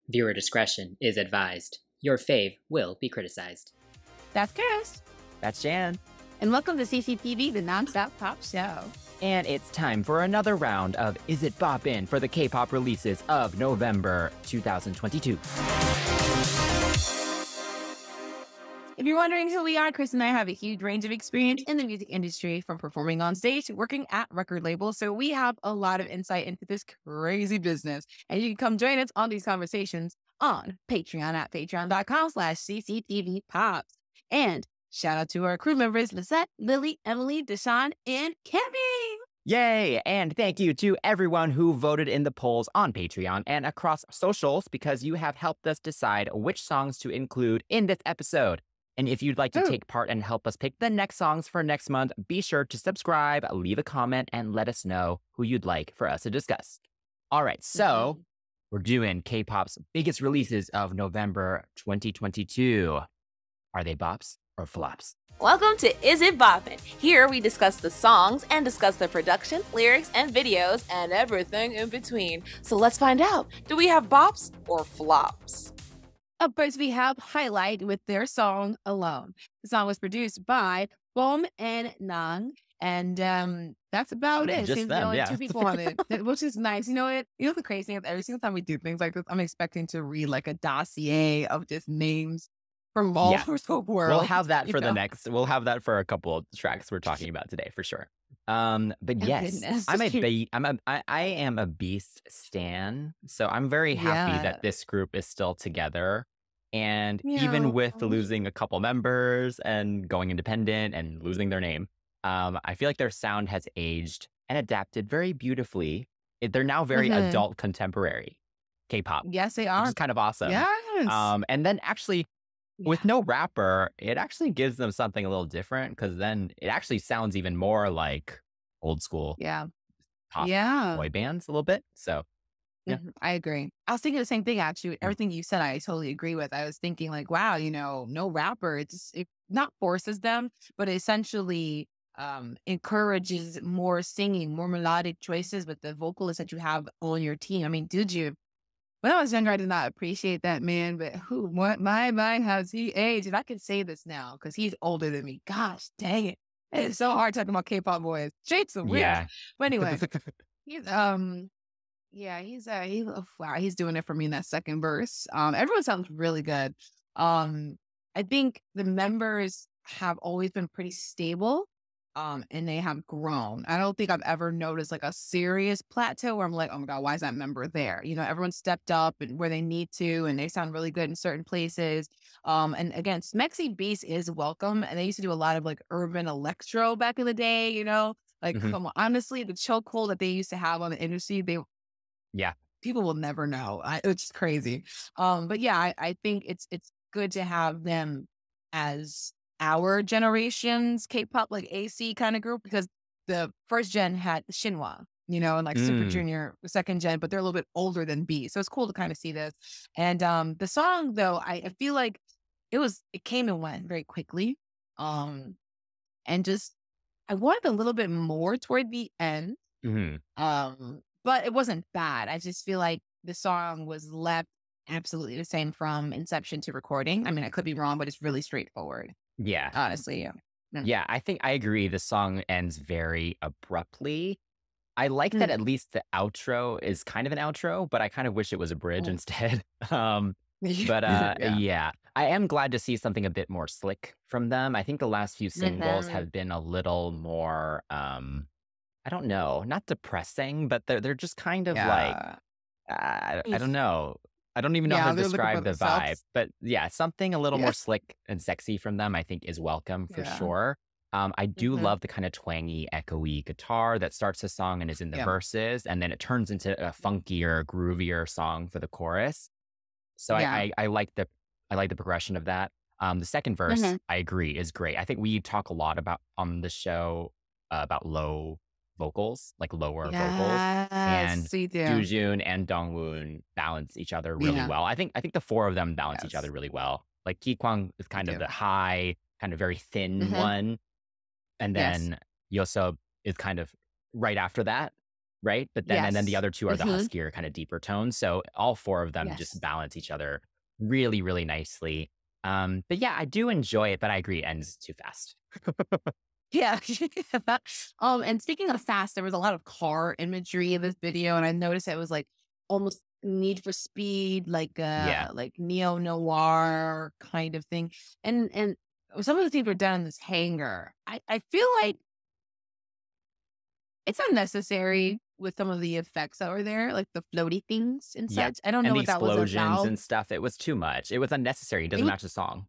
Viewer discretion is advised. Your fave will be criticized. That's Chris. That's Jan. And welcome to CCTV, the nonstop pop show. And it's time for another round of Is It Boppin for the K-pop releases of November 2022. If you're wondering who we are, Chris and I have a huge range of experience in the music industry, from performing on stage to working at record labels. So we have a lot of insight into this crazy business. And you can come join us on these conversations on Patreon at patreon.com/CCTVPops. And shout out to our crew members, Lisette, Lily, Emily, Deshawn, and Kimmy. Yay! And thank you to everyone who voted in the polls on Patreon and across socials, because you have helped us decide which songs to include in this episode. And if you'd like to take part and help us pick the next songs for next month, be sure to subscribe, leave a comment, and let us know who you'd like for us to discuss. All right, so we're doing K-pop's biggest releases of November 2022. Are they bops or flops? Welcome to Is It Boppin? Here we discuss the songs and discuss the production, lyrics, and videos, and everything in between. So let's find out. Do we have bops or flops? Up first, we have Highlight with their song Alone. The song was produced by BoA and Nang. And that's about it. Just Seems them, only yeah. 2 people on it, which is nice. You know what? You know the crazy thing is, every single time we do things like this, I'm expecting to read like a dossier of just names from all over the world. We'll have that for you know? the next. We'll have that for a couple of tracks we're talking about today for sure. But yes, goodness. I am a Beast stan, so I'm very happy that this group is still together. And even with losing a couple members and going independent and losing their name, I feel like their sound has aged and adapted very beautifully. They're now very adult contemporary K-pop. Yes, they are. Which is kind of awesome. Yes. And then actually, with no rapper, it actually gives them something a little different, because then it actually sounds even more like old school pop boy bands a little bit. So, yeah. I agree. I was thinking the same thing, actually. Everything you said, I totally agree with. I was thinking like, wow, you know, no rapper. It not forces them, but it essentially encourages more singing, more melodic choices with the vocalists that you have on your team. I mean, when I was younger, I did not appreciate that man, but my has he aged? And I can say this now because he's older than me. Gosh, dang it. It's so hard talking about K-pop boys. Jade's the weird. Yeah. But anyway, he's doing it for me in that second verse. Everyone sounds really good. I think the members have always been pretty stable. And they have grown. I don't think I've ever noticed like a serious plateau where I'm like, oh my God, why is that member there? You know, everyone stepped up and where they need to, and they sound really good in certain places. And again, Smexy Beast is welcome. And they used to do a lot of like urban electro back in the day, you know, like come on, honestly, the chokehold that they used to have on the industry, people will never know. It's crazy. But yeah, I think it's good to have them as our generation's K-pop, like AC kind of group, because the first gen had Shinhwa, you know, and like Super Junior, second gen, but they're a little bit older than B. So it's cool to kind of see this. And the song, though, I feel like it came and went very quickly. And just, I wanted a little bit more toward the end. But it wasn't bad. I just feel like the song was left absolutely the same from inception to recording. I mean, I could be wrong, but it's really straightforward. Yeah. Honestly, Yeah, I think I agree. The song ends very abruptly. I like that at least the outro is kind of an outro, but I kind of wish it was a bridge instead. I am glad to see something a bit more slick from them. I think the last few singles have been a little more, I don't know, not depressing, but they're just kind of like, I don't know. I don't even know how to describe the vibe, but yeah, something a little more slick and sexy from them, I think, is welcome for sure. I do love the kind of twangy, echoey guitar that starts the song and is in the verses, and then it turns into a funkier, groovier song for the chorus. So I like the progression of that. The second verse, I agree, is great. I think we talk a lot about on the show about low vocals, like lower vocals, and Doojun and Dongwoon balance each other really well. I think the four of them balance each other really well. Like Ki Kwang is kind of the high, kind of very thin one, and then Yosub is kind of right after that. right? But then and then the Yes. other two are the huskier, kind of deeper tones. So all four of them Yes. just balance each other really, really nicely. But yeah, I do enjoy it, but I agree, it ends too fast. Yeah. And speaking of fast, there was a lot of car imagery in this video, and I noticed it was like almost Need for Speed, Yeah. like neo noir kind of thing. And some of the things were done in this hangar. I feel like it's unnecessary with some of the effects that were there, like the floaty things and Yeah. such. I don't know And the what that was explosions about. and stuff, it was too much. It was unnecessary. It doesn't match the song.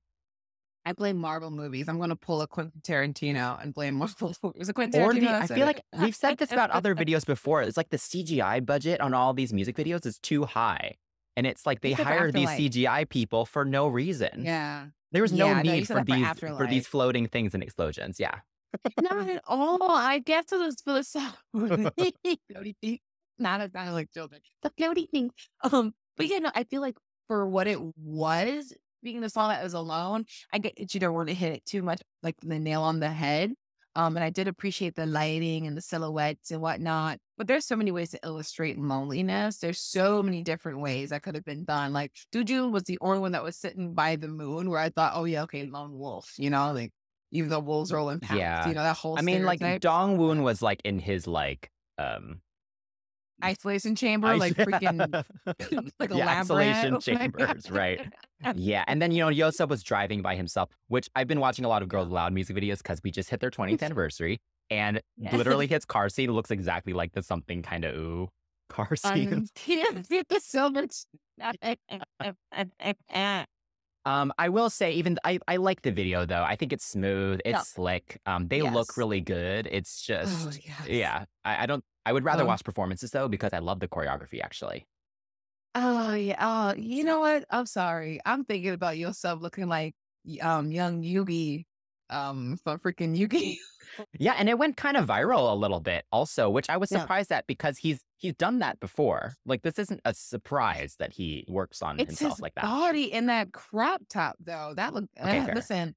I blame Marvel movies. I'm going to pull a Quentin Tarantino and blame Marvel movies. Was it Quentin Or Tarantino? the, that I said feel it? like we've said this about other videos before. It's like the CGI budget on all these music videos is too high. And it's like they Except for hired these Afterlife. CGI people for no reason. Yeah. There was no Yeah, no, you need said for that for these Afterlife. floating things and explosions. Yeah. Not at all. I guess it was for the floaty thing. Not like children. The floaty thing. But yeah, no, I feel like for what it was, being the song that was alone, I get that you don't want to hit it too much, like the nail on the head. And I did appreciate the lighting and the silhouettes and whatnot. But there's so many ways to illustrate loneliness. There's so many different ways that could have been done. Like Doojun was the only one that was sitting by the moon, where I thought, oh yeah, okay, lone wolf, like even though wolves roll in packs, Yeah. that whole I mean, like stereotype. Dongwoon was like in his like Isolation chamber, like freaking like a lab isolation rat. chambers, right? Yeah. And then, Yosub was driving by himself, which I've been watching a lot of Girls Aloud music videos because we just hit their 20th anniversary. And literally his car scene looks exactly like the Something Kind of Ooh car scene. There's so much. I will say, even I like the video though. I think it's smooth, it's Yeah. slick. They Yes. look really good. It's just, Oh, yes. yeah. I would rather watch performances though, because I love the choreography actually. Oh yeah. Oh, you know what? I'm sorry. I'm thinking about yourself looking like young Yugi, from freaking Yugi. Yeah, and it went kind of viral a little bit also, which I was Yeah. surprised at because he's done that before. Like this isn't a surprise that he works on It's himself his like that. body in that crop top though. That looked. Okay, fair. Listen,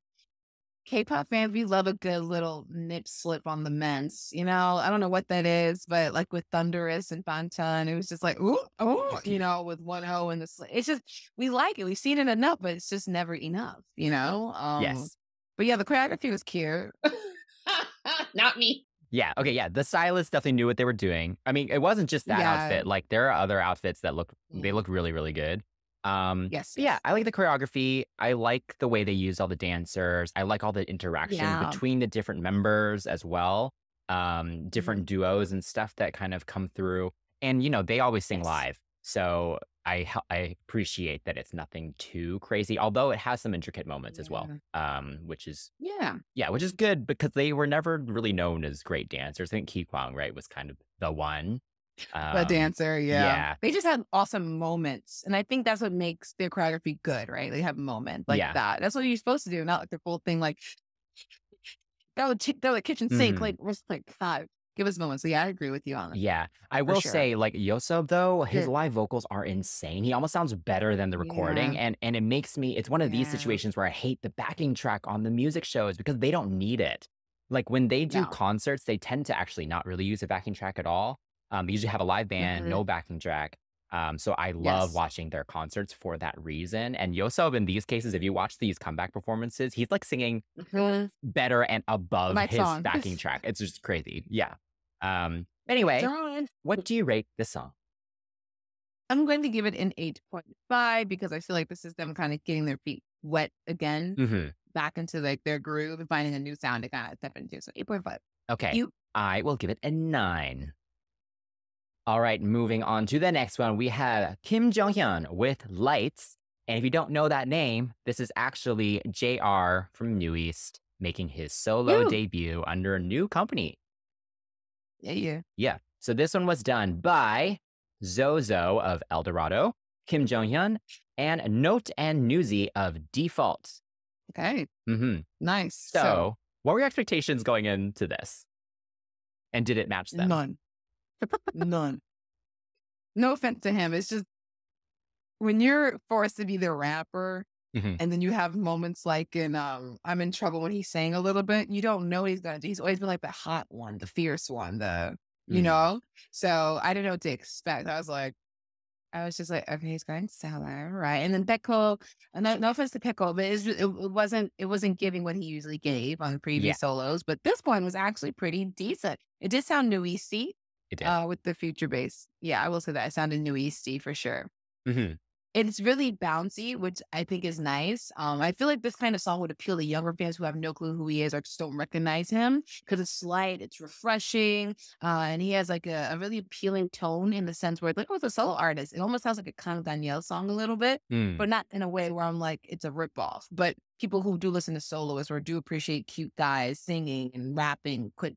K-pop fans, we love a good little nip slip on the men's. I don't know what that is, but like with Thunderous and Bantan, it was just like, ooh, oh, with one hoe in the slip. It's just, we like it. We've seen it enough, but it's just never enough, Yes. But yeah, the choreography was cute. Not me. Yeah. Okay. Yeah. The stylists definitely knew what they were doing. I mean, it wasn't just that Yeah. outfit. Like there are other outfits that they look really, really good. Yes. But yeah, I like the choreography. I like the way they use all the dancers. I like all the interaction Yeah. between the different members as well. Different duos and stuff that kind of come through. And, they always sing Yes. live. So I appreciate that it's nothing too crazy, although it has some intricate moments as well, which is which is good because they were never really known as great dancers. I think Ki Kwang, right, was kind of the one. The dancer, yeah. They just had awesome moments. And I think that's what makes their choreography good, right? They have moments like that. That's what you're supposed to do, not like the full thing like throw the kitchen sink, like God, give us moments. So yeah, I agree with you on that. Yeah. I will sure. say, like Yosub, though, his Yeah. live vocals are insane. He almost sounds better than the recording. And it makes me, it's one of these Yeah. situations where I hate the backing track on the music shows because they don't need it. Like when they do No. concerts, they tend to actually not really use a backing track at all. They usually have a live band, no backing track. So I love Yes. watching their concerts for that reason. And Yosub, in these cases, if you watch these comeback performances, he's like singing better and above My his song. backing track. It's just crazy. Yeah. Anyway, what do you rate this song? I'm going to give it an 8.5 because I feel like this is them kind of getting their feet wet again, back into like their groove and finding a new sound to kind of step into. So 8.5. Okay. I will give it a 9. All right, moving on to the next one. We have Kim Jonghyeon with Lights. And if you don't know that name, this is actually JR from New East making his solo debut under a new company. Yeah. So this one was done by Zozo of Eldorado, Kim Jonghyeon, and Note and Newsy of Default. Okay. Nice. So what were your expectations going into this? And did it match them? None. No offense to him. It's just when you're forced to be the rapper and then you have moments like in I'm in Trouble when he sang a little bit, you don't know what he's gonna do. He's always been like the hot one, the fierce one, the you know? So I didn't know what to expect. I was just like, okay, he's going solo, right? And then Pickle, no offense to Pickle, but it wasn't giving what he usually gave on the previous solos. But this one was actually pretty decent. It did sound New Easty, It did. with the future bass. Yeah, I will say that it sounded New Easty for sure. Mm-hmm. It's really bouncy, which I think is nice. I feel like this kind of song would appeal to younger fans who have no clue who he is or just don't recognize him because it's light, it's refreshing, and he has like a really appealing tone in the sense where it's like, oh, it's a solo artist. It almost sounds like a kind of Danielle song a little bit, but not in a way where I'm like, it's a ripoff. But people who do listen to soloists or do appreciate cute guys singing and rapping could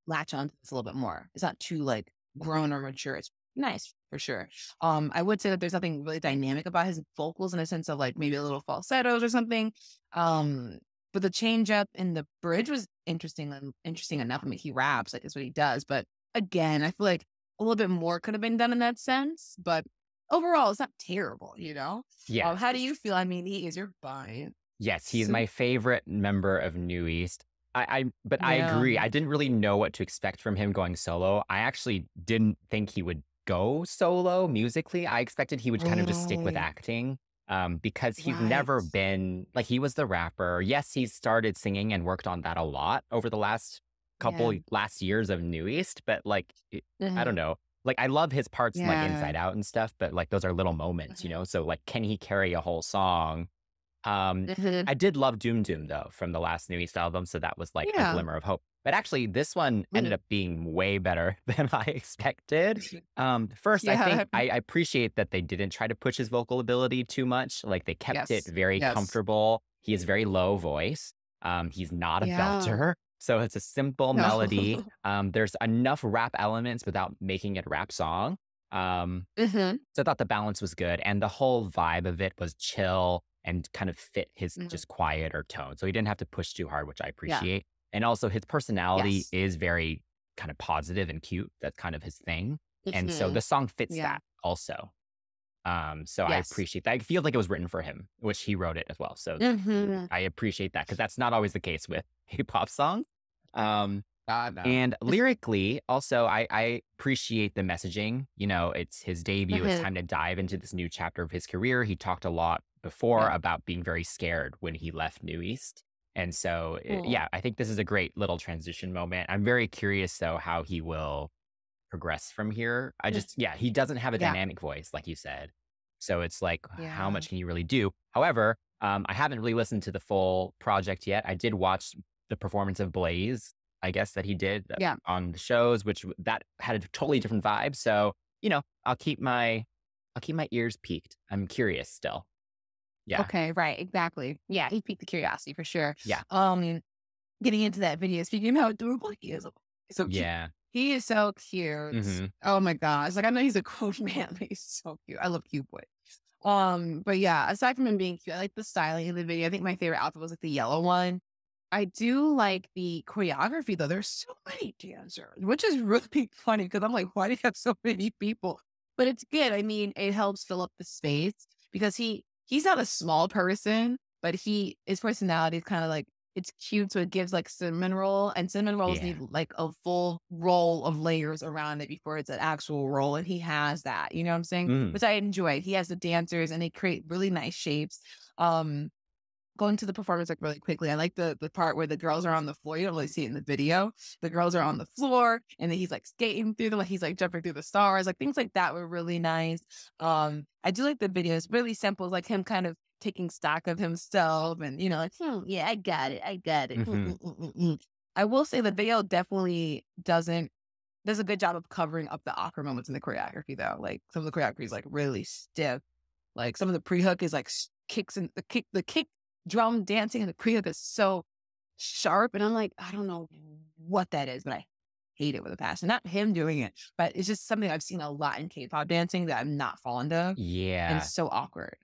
latch onto this a little bit more. It's not too like grown or mature. It's nice for sure. I would say that there's nothing really dynamic about his vocals in a sense of like maybe a little falsettos or something. But the change up in the bridge was interesting enough. I mean, he raps, like, is what he does. But again, I feel like a little bit more could have been done in that sense. But overall, it's not terrible, you know? Yeah. How do you feel? I mean, he is your bias. Yes, he's my favorite member of New East. I agree. I didn't really know what to expect from him going solo. I actually didn't think he would go solo musically. I expected he would kind of just stick with acting. Because he's never been like, he was the rapper. Yes, he's started singing and worked on that a lot over the last last years of New East, but like, I don't know. Like, I love his parts in, like Inside Out and stuff, but like those are little moments, you know? So like, can he carry a whole song? I did love Doom Doom though from the last New East album, so that was like a glimmer of hope. But actually, this one ended up being way better than I expected. First, I think I appreciate that they didn't try to push his vocal ability too much. Like, they kept it very comfortable. He has very low voice. He's not a belter, so it's a simple melody. There's enough rap elements without making it a rap song. So I thought the balance was good, and the whole vibe of it was chill and kind of fit his just quieter tone. So he didn't have to push too hard, which I appreciate. And also his personality is very kind of positive and cute. That's kind of his thing. And so the song fits that also. So I appreciate that. I feel like it was written for him, which he wrote it as well. So I appreciate that because that's not always the case with hip-hop songs. No. And lyrically, also, I appreciate the messaging. You know, it's his debut. It's time to dive into this new chapter of his career. He talked a lot before about being very scared when he left New East. And so, I think this is a great little transition moment. I'm very curious, though, how he will progress from here. He doesn't have a dynamic voice, like you said. So it's like, how much can you really do? However, I haven't really listened to the full project yet. I did watch the performance of Blaze, I guess, that he did on the shows, which that had a totally different vibe. So, you know, I'll keep my ears peaked. I'm curious still. Yeah. Okay. Right. Exactly. Yeah. He piqued the curiosity for sure. Yeah. Getting into that video, speaking of how adorable he is. So cute. Yeah. He is so cute. Oh my gosh. Like, I know he's a cool man, but he's so cute. I love cute boys. But yeah, aside from him being cute, I like the styling in the video. I think my favorite outfit was like the yellow one. I do like the choreography though. There's so many dancers, which is really funny because I'm like, why do you have so many people? But it's good. I mean, it helps fill up the space because he's not a small person, but his personality is kind of like, it's cute. So it gives like cinnamon roll, and cinnamon rolls need like a full roll of layers around it before it's an actual roll. And he has that, you know what I'm saying? Which I enjoy. He has the dancers and they create really nice shapes. Going to the performance like really quickly, I like the part where the girls are on the floor. You don't really see it in the video. The girls are on the floor and then he's like skating through them, like he's like jumping through the stars, like things like that were really nice. I do like the video. It's really simple, like him kind of taking stock of himself and, you know, like, yeah, I got it. I will say the video definitely does a good job of covering up the awkward moments in the choreography though. Like some of the choreography is like really stiff. Like some of the pre-hook is like kicks and the kick drum dancing and the pre-hook is so sharp. And I'm like, I don't know what that is, but I hate it with a passion. Not him doing it, but it's just something I've seen a lot in K-pop dancing that I'm not fond of. Yeah. And it's so awkward.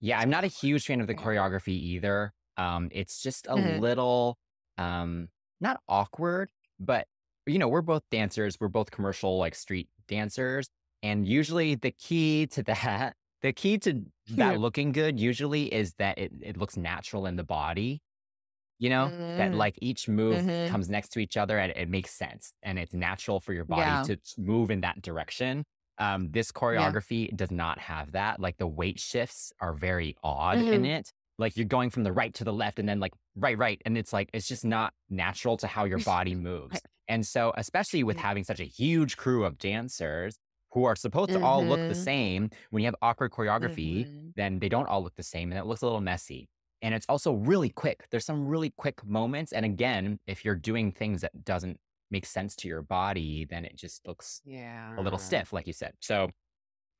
Yeah, I'm not a huge fan of the choreography either. It's just a little, not awkward, but, you know, we're both dancers. We're both commercial, like street dancers. And usually the key to that looking good usually is that it looks natural in the body. that like each move Mm-hmm. comes next to each other and it makes sense and it's natural for your body Yeah. to move in that direction. This Yeah. choreography does not have that. Like the weight shifts are very odd in Mm-hmm. it. Like you're going from the right to the left and then like right. And it's like, it's just not natural to how your body moves. And so, especially with having such a huge crew of dancers who are supposed to all look the Mm-hmm. same, when you have awkward choreography, Mm-hmm. then they don't all look the same and it looks a little messy. And it's also really quick. There's some really quick moments. And again, if you're doing things that doesn't make sense to your body, then it just looks Yeah. a little stiff, like you said. So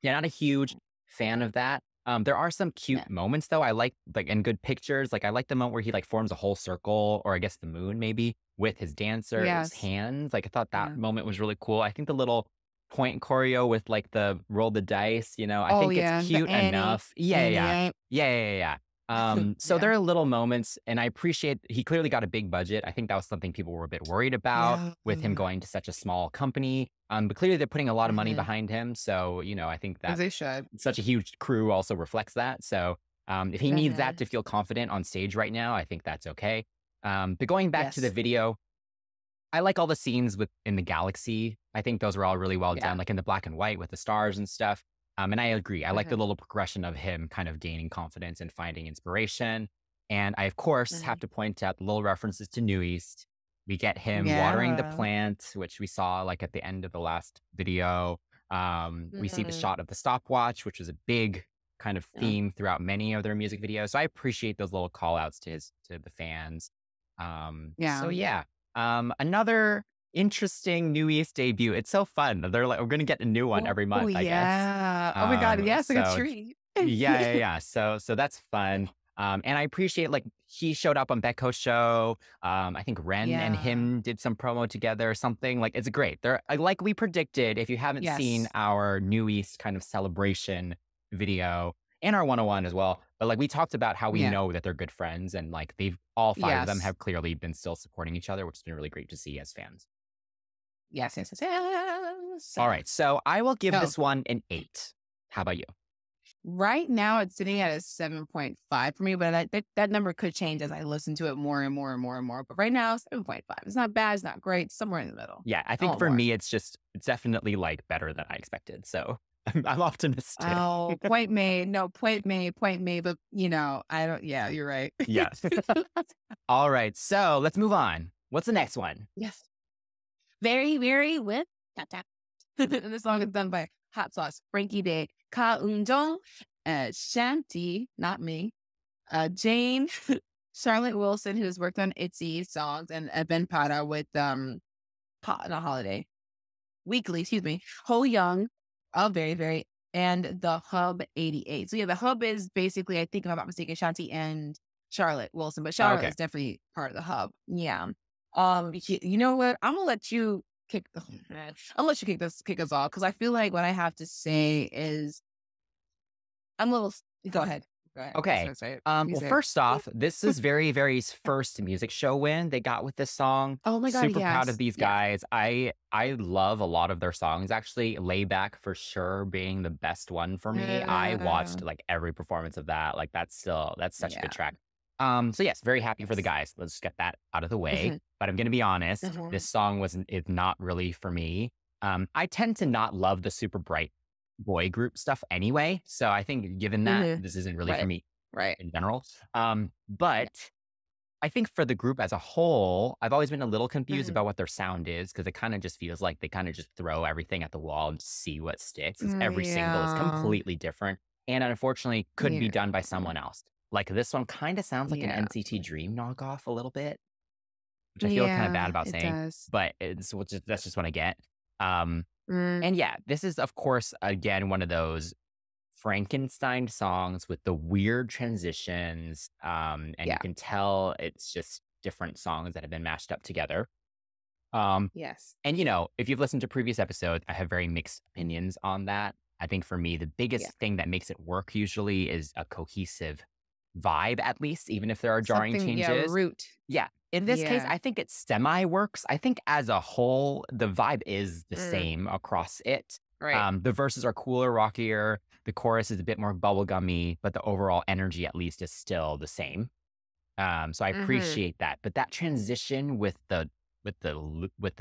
yeah, not a huge fan of that. There are some cute Yeah. moments though. I like and good pictures. Like I like the moment where he like forms a whole circle, or I guess the moon maybe, with his dancer's Yes. hands. Like I thought that Yeah. moment was really cool. I think the little point choreo with like the roll the dice, I Oh think yeah, it's the cute enough. Annie, Yeah. So yeah. there are little moments, and I appreciate he clearly got a big budget. I think that was something people were a bit worried about with him Yeah. going to such a small company. But clearly they're putting a lot of money Mm-hmm. behind him. So, I think As that they should. such a huge crew also reflects that. So if he needs that Mm-hmm. to feel confident on stage right now, I think that's okay. But going back to the Yes. video, I like all the scenes in the galaxy. I think those were all really well Yeah. done, like in the black and white with the stars and stuff. And I agree. I like the Mm-hmm. little progression of him kind of gaining confidence and finding inspiration. And I, of course, Mm-hmm. have to point out the little references to New East. We get him watering the Yeah. plant, which we saw like at the end of the last video. We see the Mm-hmm. shot of the stopwatch, which was a big kind of Yeah. theme throughout many of their music videos. So I appreciate those little call outs to the fans. So Yeah. another interesting New East debut. It's so fun. They're like, we're gonna get a new one every Oh month, I guess. yeah. Oh my God. Yes, like a So treat. yeah. So that's fun. And I appreciate like he showed up on Becco's show. I think Ren and Yeah. him did some promo together or something. Like it's great. They're like we predicted. If you haven't seen Yes. our New East kind of celebration video and our 101 as well, but like we talked about how we Yeah. know that they're good friends and like they've all five of them Yes. have clearly been still supporting each other, which has been really great to see as fans. Yes. All right, so I will give So this one an 8. How about you? right now it's sitting at a 7.5 for me, but that number could change as I listen to it more and more and more and more. But right now, 7.5. It's not bad. It's not great. It's somewhere in the middle. Yeah, I I think want for more. me, it's definitely like better than I expected. So I'm optimistic. Oh, point made. No, point made. But I don't. Yeah, you're right. Yes. All right, so let's move on. What's the next one? Yes. Very, very with tap tap. And this song is done by Hot Sauce, Frankie Day, Ka Eun-jung, Shanti, not me, Jane, Charlotte Wilson, who's worked on ITZY songs, and Ben Pada with not Holiday, Weekly, excuse me, Ho Young, Very, Very, and the Hub 88. So yeah, the Hub is basically, I think if I'm not mistaken, Shanti and Charlotte Wilson, but Charlotte Okay. is definitely part of the Hub. Yeah. You know what? I'm gonna let you kick us off because I feel like what I have to say is I'm a little. Go ahead. Okay. Well, first off, this is Very Very's first music show win they got with this song. Oh my God, Super proud yes. of these Yeah. guys. I love a lot of their songs. Actually, Layback for sure being the best one for me. I watched like every performance of that. Like that's such a good track. So yes, very happy for the guys. Let's just get that out of the way. But I'm gonna be honest, this song is not really for me. I tend to not love the super bright boy group stuff anyway. So I think given that, this isn't really for me Right. in general. But I think for the group as a whole, I've always been a little confused about what their sound is because it kind of just feels like they kind of just throw everything at the wall and see what sticks. 'Cause every single is completely different and unfortunately could be done by someone else. Like this one kind of sounds like an NCT Dream knockoff a little bit, which I feel kind of bad about saying, does. but that's just what I get. And yeah, this is of course again one of those Frankenstein songs with the weird transitions, and you can tell it's just different songs that have been mashed up together. Yes. And if you've listened to previous episodes, I have very mixed opinions on that. I think for me, the biggest thing that makes it work usually is a cohesive vibe, at least, even if there are jarring changes. Yeah, root. Yeah. In this case, I think it semi works. I think as a whole, the vibe is the same across it. Right. The verses are cooler, rockier. The chorus is a bit more bubblegummy, but the overall energy, at least, is still the same. So I appreciate that. But that transition with the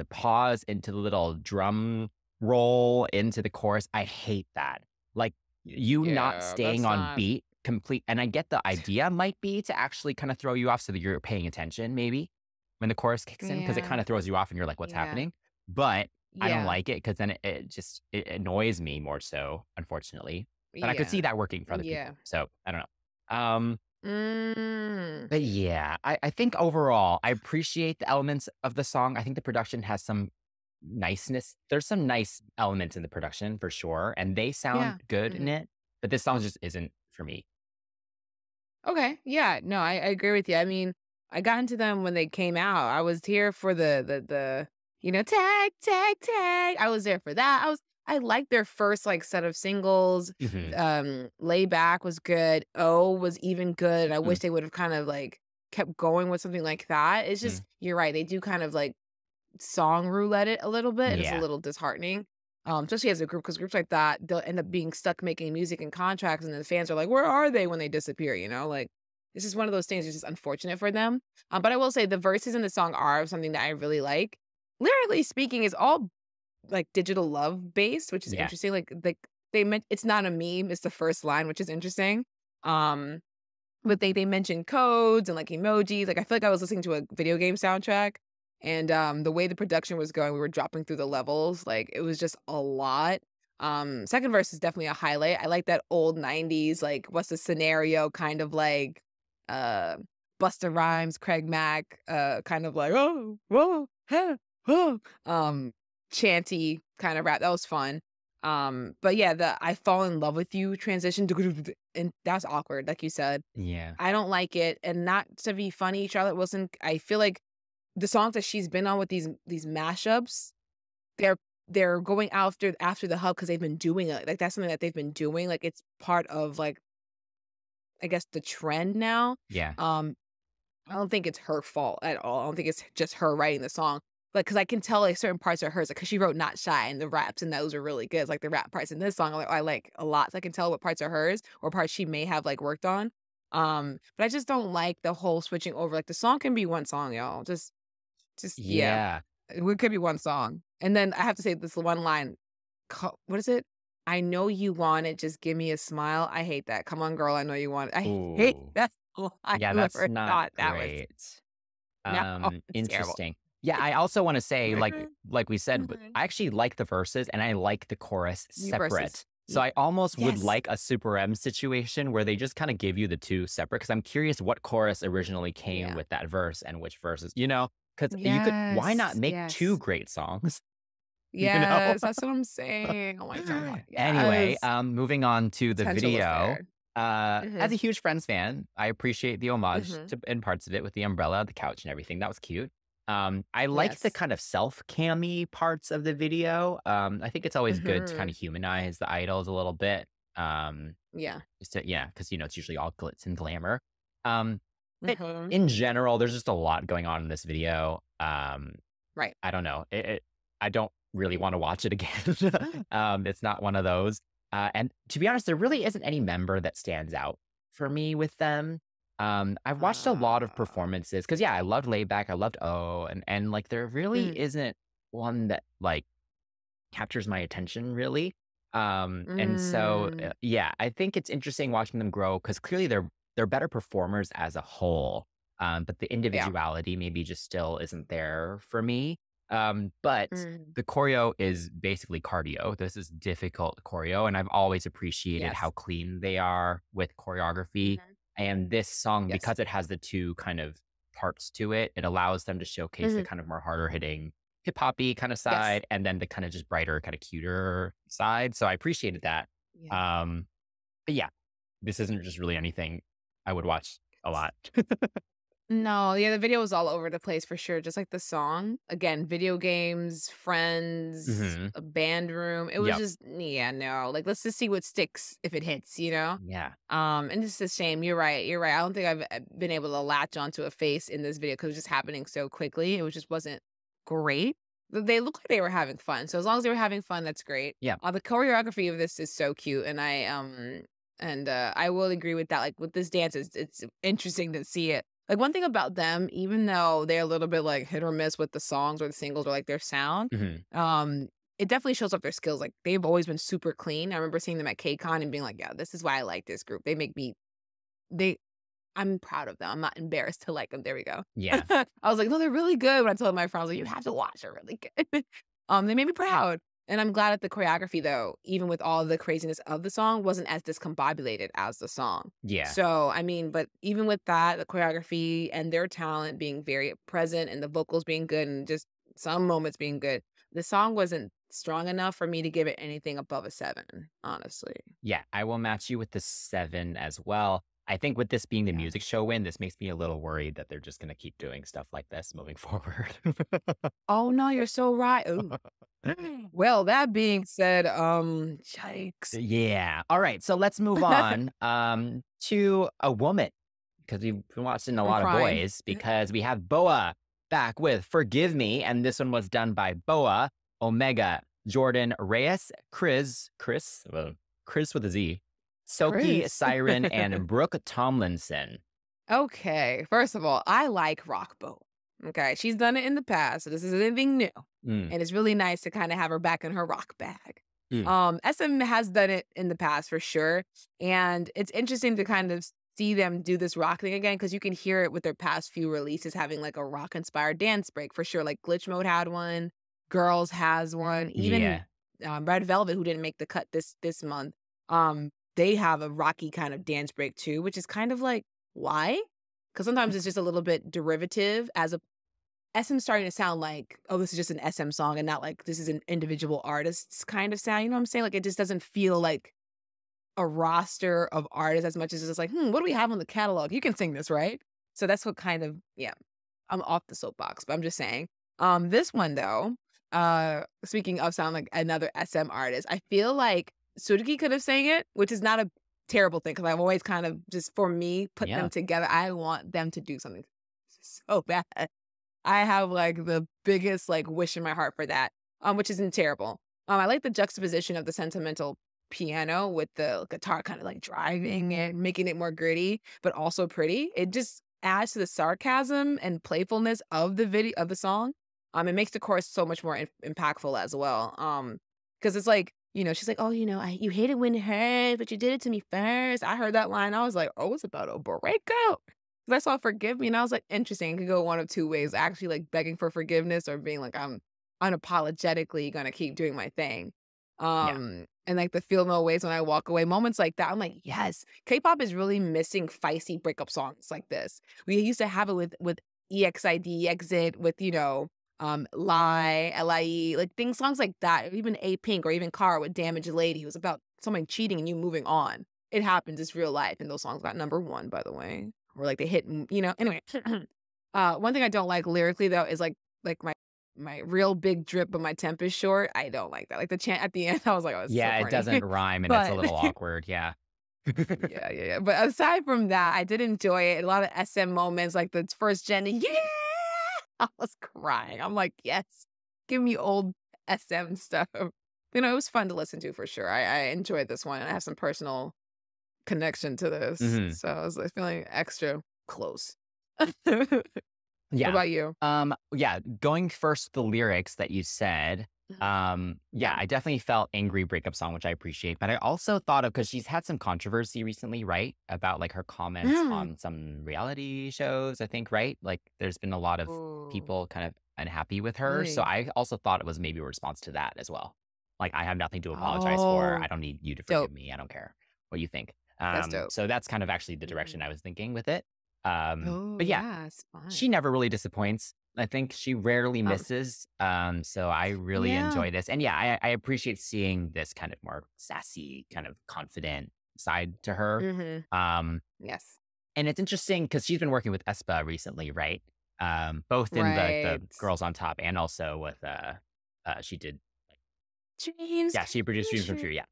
pause into the little drum roll into the chorus, I hate that. Like you not staying on beat complete. And I get the idea might be to actually kind of throw you off so that you're paying attention maybe when the chorus kicks in, because it kind of throws you off and you're like, what's happening? But I don't like it because then it annoys me more so, unfortunately. But I could see that working for other people. So I don't know. But yeah, I think overall, I appreciate the elements of the song. I think the production has some niceness. There's some nice elements in the production for sure. And they sound good in it. But this song just isn't for me. Okay. Yeah. No, I agree with you. I mean, I got into them when they came out. I was here for the tag, tag, tag. I was there for that. I liked their first like set of singles. Lay Back was good. O was even good. And I wish they would have kind of like kept going with something like that. It's just you're right. They do kind of like song roulette it a little bit. And it's a little disheartening. Especially as a group, because groups like that, they'll end up being stuck making music and contracts, and then the fans are like, where are they when they disappear? Like this is one of those things that's just unfortunate for them. But I will say the verses in the song are something that I really like. Lyrically speaking, is all like digital love based, which is interesting. Like they meant it's not a meme, it's the first line, which is interesting. But they mention codes and like emojis. Like I feel like I was listening to a video game soundtrack. And the way the production was going, we were dropping through the levels. Like it was just a lot. Second verse is definitely a highlight. I like that old 90s, like what's the scenario kind of like Busta Rhymes, Craig Mack, kind of like oh, whoa, hey, oh, chanty kind of rap. That was fun. But yeah, the I fall in love with you transition, and that's awkward, like you said. Yeah. I don't like it. And not to be funny, Charlotte Wilson, I feel like the songs that she's been on with these mashups, they're going after the hub because they've been doing it. Like that's something that they've been doing. Like it's part of like, I guess the trend now. Yeah. I don't think it's her fault at all. I don't think it's just her writing the song. Like, because I can tell like certain parts are hers. Like, because she wrote "Not Shy" and the raps, and those are really good. It's like the rap parts in this song, I like a lot. So I can tell what parts are hers or parts she may have like worked on. But I just don't like the whole switching over. Like the song can be one song, y'all. Just yeah. It could be one song. And then I have to say this one line. What is it? I know you want it. Just give me a smile. I hate that. Come on, girl. I know you want it. I hate that line. Yeah, that's not great. Interesting. Terrible. Yeah, I also want to say, like we said, I actually like the verses and I like the chorus separate. So I almost would like a Super M situation where they just kind of give you the two separate, because I'm curious what chorus originally came with that verse and which verses, because you could, why not make two great songs? Yes, that's what I'm saying. Oh my God. Yes. Anyway, moving on to the video. As a huge Friends fan, I appreciate the homage in parts of it with the umbrella, the couch and everything. That was cute. I like the kind of self-cammy parts of the video. I think it's always good to kind of humanize the idols a little bit. Because, it's usually all glitz and glamour. In general, there's just a lot going on in this video. Right. I don't know. I don't really want to watch it again. It's not one of those. And to be honest, there really isn't any member that stands out for me with them. I've watched a lot of performances because I loved Lay Back, I loved O, and like there really isn't one that like captures my attention really. And so I think it's interesting watching them grow because clearly they're better performers as a whole. But the individuality maybe just still isn't there for me. But the choreo is basically cardio. This is difficult choreo, and I've always appreciated how clean they are with choreography. And this song, because it has the two kind of parts to it, it allows them to showcase the kind of more harder hitting hip hoppy kind of side, and then the kind of just brighter, kind of cuter side. So I appreciated that. But this isn't just really anything I would watch a lot. No, the video was all over the place for sure. Just like the song. Again, video games, Friends, a band room. It was just, like, let's just see what sticks if it hits, Yeah. And it's a shame. You're right. I don't think I've been able to latch onto a face in this video because it was just happening so quickly. It just wasn't great. They looked like they were having fun. So as long as they were having fun, that's great. Yeah. The choreography of this is so cute. And I will agree with that. Like with this dance, it's interesting to see it. Like one thing about them, even though they're a little bit like hit or miss with the songs or the singles or like their sound, it definitely shows off their skills. Like they've always been super clean. I remember seeing them at KCON and being like, yeah, this is why I like this group. They make me I'm proud of them. I'm not embarrassed to like them. There we go. Yeah. I was like, no, they're really good. When I told my friends, like, you have to watch, they're really good. They made me proud. And I'm glad that the choreography, though, even with all the craziness of the song, wasn't as discombobulated as the song. Yeah. So, I mean, but even with that, the choreography and their talent being very present and the vocals being good and just some moments being good, the song wasn't strong enough for me to give it anything above a 7, honestly. Yeah, I will match you with the 7 as well. I think with this being the music show win, this makes me a little worried that they're just going to keep doing stuff like this moving forward. Oh, no, you're so right. Ooh. Well, that being said, yikes. Yeah. All right. So let's move on to a woman, because we've been watching a lot of boys, because we have BoA back with Forgive Me. And this one was done by BoA, Omega, Jordan Reyes, Chris with a Z, Soki, Siren, and Brooke Tomlinson. Okay. First of all, I like Rock BoA. Okay. She's done it in the past, so this isn't anything new. And it's really nice to kind of have her back in her rock bag. SM has done it in the past for sure. And it's interesting to kind of see them do this rock thing again, because you can hear it with their past few releases having like a rock inspired dance break for sure. Like Glitch Mode had one, Girls has one, even Red Velvet, who didn't make the cut this month. They have a rocky kind of dance break too, which is kind of like, why? Because sometimes it's just a little bit derivative as a SM starting to sound like, oh, this is just an SM song and not like this is an individual artist's kind of sound. You know what I'm saying? Like it just doesn't feel like a roster of artists as much as it's just like, what do we have on the catalog? You can sing this, right? So that's what kind of, I'm off the soapbox, but I'm just saying. This one though, speaking of sound like another SM artist, I feel like Suzuki could have sang it, which is not a terrible thing because I've always kind of just, for me, put them together. I want them to do something so bad. I have like the biggest like wish in my heart for that, which isn't terrible. I like the juxtaposition of the sentimental piano with the guitar kind of like driving it, making it more gritty, but also pretty. It just adds to the sarcasm and playfulness of the video of the song. It makes the chorus so much more impactful as well. Because it's like, she's like, oh, you hate it when it hurts, but you did it to me first. I heard that line. I was like, oh, it's about a breakup. I saw Forgive Me, and I was like, interesting. It could go one of two ways. Actually, like begging for forgiveness or being like, I'm unapologetically going to keep doing my thing. And like the feel no ways when I walk away, moments like that, I'm like, yes, K-pop is really missing feisty breakup songs like this. We used to have it with EXID, Exit, with, Lie, LIE, like songs like that, or even A-Pink or even Car with Damaged Lady. It was about someone cheating and you moving on. It happens. It's real life. And those songs got #1, by the way. Or like they hit, anyway. One thing I don't like lyrically though is like my real big drip, but my temp is short. I don't like that. Like the chant at the end, I was like, oh, it's so corny. It doesn't rhyme and it's a little awkward. Yeah. yeah. But aside from that, I did enjoy it. A lot of SM moments, like the first gen. I was crying. I'm like, yes, give me old SM stuff. It was fun to listen to for sure. I enjoyed this one. I have some personal connection to this, so I was like feeling extra close. What about you? Going first, the lyrics that you said. I definitely felt angry breakup song, which I appreciate, but I also thought of, because she's had some controversy recently, right, about like her comments on some reality shows, I think, right? Like there's been a lot of people kind of unhappy with her, so I also thought it was maybe a response to that as well. Like, I have nothing to apologize for. I don't need you to forgive me. I don't care what you think. So that's kind of actually the direction I was thinking with it. But she never really disappoints. I think she rarely misses. So I really enjoy this. And I appreciate seeing this kind of more sassy, kind of confident side to her. Yes. And it's interesting because she's been working with aespa recently, right? Both in the Girls on Top and also with she did Dreams. Yeah, she produced Dreams Come True. Yeah.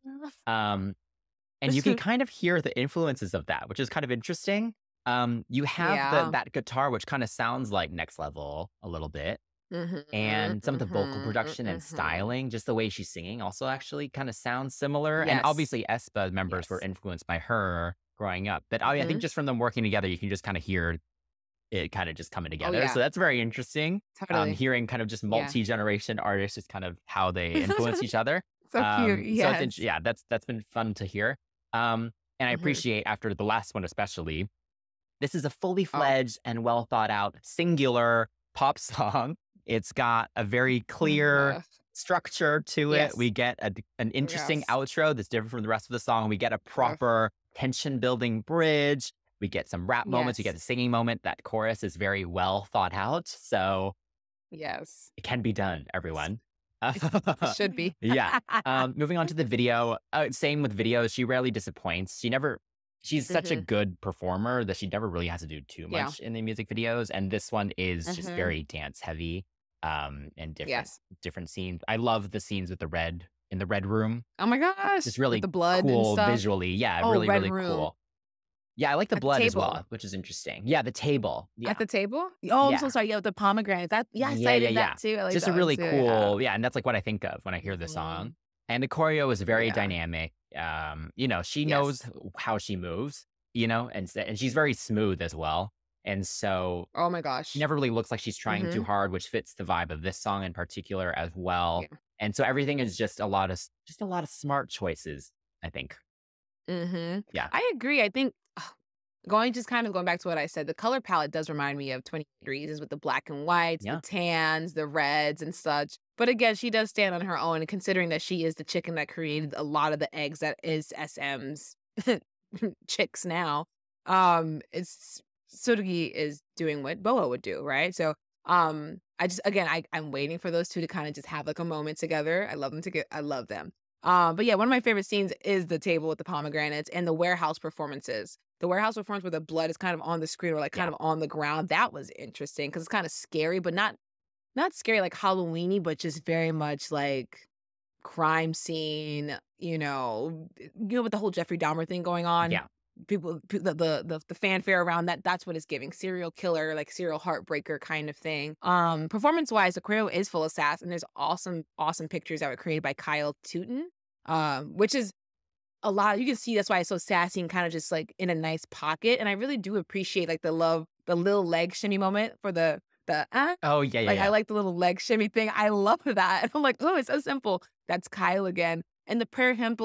And you can kind of hear the influences of that, which is kind of interesting. You have that guitar, which kind of sounds like Next Level a little bit. And some of the vocal production and styling, just the way she's singing, also actually kind of sounds similar. And obviously, aespa members were influenced by her growing up. But I think just from them working together, you can just kind of hear it kind of just coming Oh, together. yeah. So that's very interesting. Totally. Hearing kind of just Yeah. multi-generation artists, just kind of how they influence each other. So cute. So Yes. yeah, that's been fun to hear. And I appreciate after the last one especially, this is a fully Oh. fledged and well thought out singular pop song. It's got a very clear Ugh. structure to it. Yes. We get an interesting Yes. outro that's different from the rest of the song. We get a proper tension building bridge. We get some rap moments. We get Yes. a singing moment. That chorus is very well thought out. So Yes. it can be done, everyone. It should be. Yeah. Moving on to the video. Same with videos. She rarely disappoints. She's such a good performer that she never really has to do too Yeah. much in the music videos. And this one is just very dance heavy. And Yes. different scenes. I love the scenes with the red in the red room. Oh my gosh. Just really With the blood and cool stuff. visually. Yeah, Oh, really, red really room. cool. Yeah, I like the At the blood as table. well, which is interesting. Yeah, the table. Yeah. At the table? Oh, I'm so Yeah. sorry. Yeah, with the pomegranate. I Yeah, cited yeah. that too. I like Just that a one really too. cool, and that's like what I think of when I hear the song. And the choreo is very Yeah. dynamic. She Yes. knows how she moves, and she's very smooth as well. And so Oh my gosh. she never really looks like she's trying too hard, which fits the vibe of this song in particular as well. Yeah. And so everything is just a lot of smart choices, I think. Yeah. I agree. I think going back to what I said, the color palette does remind me of 28 Reasons with the black and whites, Yeah. the tans, the reds and such. But again, she does stand on her own, and considering that she is the chicken that created a lot of the eggs that is SM's chicks now. It's Surugi is doing what BoA would do, right? So I'm waiting for those two to kind of just have like a moment together. I love them. But yeah, one of my favorite scenes is the table with the pomegranates and the warehouse performances. The warehouse performance where the blood is kind of on the screen or like kind of on the ground. That was interesting because it's kind of scary, but not scary like Halloweeny, but just very much like crime scene, with the whole Jeffrey Dahmer thing going on. Yeah. The fanfare around that's what it's giving. Serial killer, like serial heartbreaker kind of thing. Performance wise, the choreo is full of sass, and there's awesome pictures that were created by Kyle Tootin, which is a lot. You can see that's why it's so sassy and kind of just like in a nice pocket. And I really do appreciate like the little leg shimmy moment for the Oh, yeah, like yeah. I like the little leg shimmy thing. I love that. I'm like, oh, it's so simple. That's Kyle again. And the prayer hands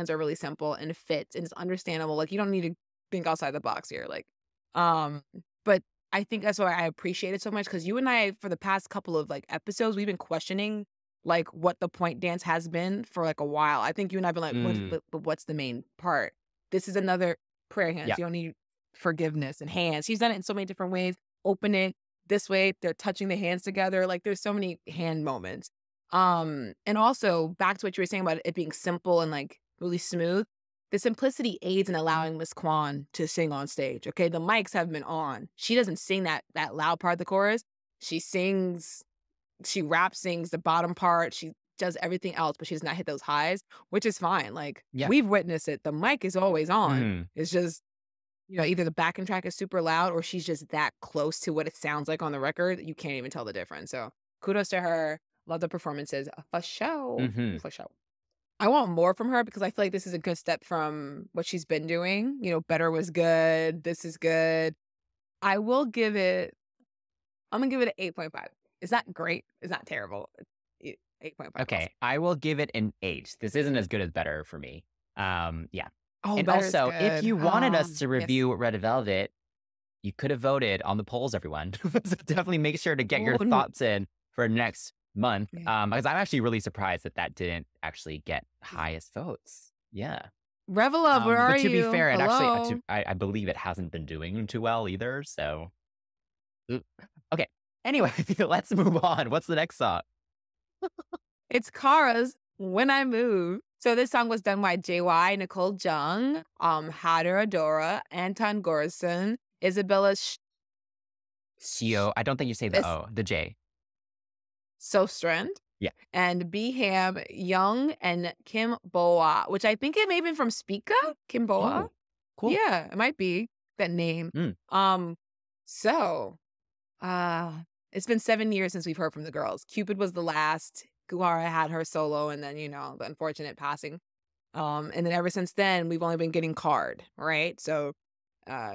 are really simple and it fits and it's understandable. Like you don't need to think outside the box here. Like, but I think that's why I appreciate it so much because you and I, for the past couple of like episodes, we've been questioning like what the point dance has been for like a while. I think you and I've been like, but what's the main part? This is another prayer hands. Yeah. You don't need forgiveness and hands. He's done it in so many different ways. Open it this way. They're touching the hands together. Like there's so many hand moments. And also back to what you were saying about it being simple and like really smooth. The simplicity aids in allowing Miss Kwan to sing on stage. Okay, the mics have been on. She doesn't sing that loud part of the chorus. She rap sings the bottom part. She does everything else, but she does not hit those highs, which is fine. Like we've witnessed it. The mic is always on. It's just either the backing track is super loud or she's just that close to what it sounds like on the record. You can't even tell the difference. So kudos to her. Love the performances for sure. For sure. I want more from her because I feel like this is a good step from what she's been doing. Better was good. This is good. I'm going to give it an 8.5. Is that great? Is that terrible? 8.5. Okay, I will give it an 8. This isn't as good as Better for me. Yeah. Oh, and Better's also, good. if you wanted us to Yes. review Red Velvet, you could have voted on the polls, everyone. So definitely make sure to get your Oh, thoughts in for next month. Yeah. Because I'm actually really surprised that didn't actually get highest votes. Yeah. Revel Up, where are but to you? be fair, it Hello? actually, I believe it hasn't been doing too well either. So, okay. Anyway, let's move on. What's the next song? It's Kara's When I Move. So this song was done by JY, Nicole Jung, Hader Adora, Anton Gorson, Isabella Seo. I don't think you say the O, the J. Sostrand. Yeah. And Beham Young and Kim BoA, which I think it may have been from Speaka. Kim BoA. Oh, cool. Yeah, it might be that name. So it's been 7 years since we've heard from the girls. Cupid was the last. Guhara had her solo, and then the unfortunate passing. And then ever since then, we've only been getting Card, right? So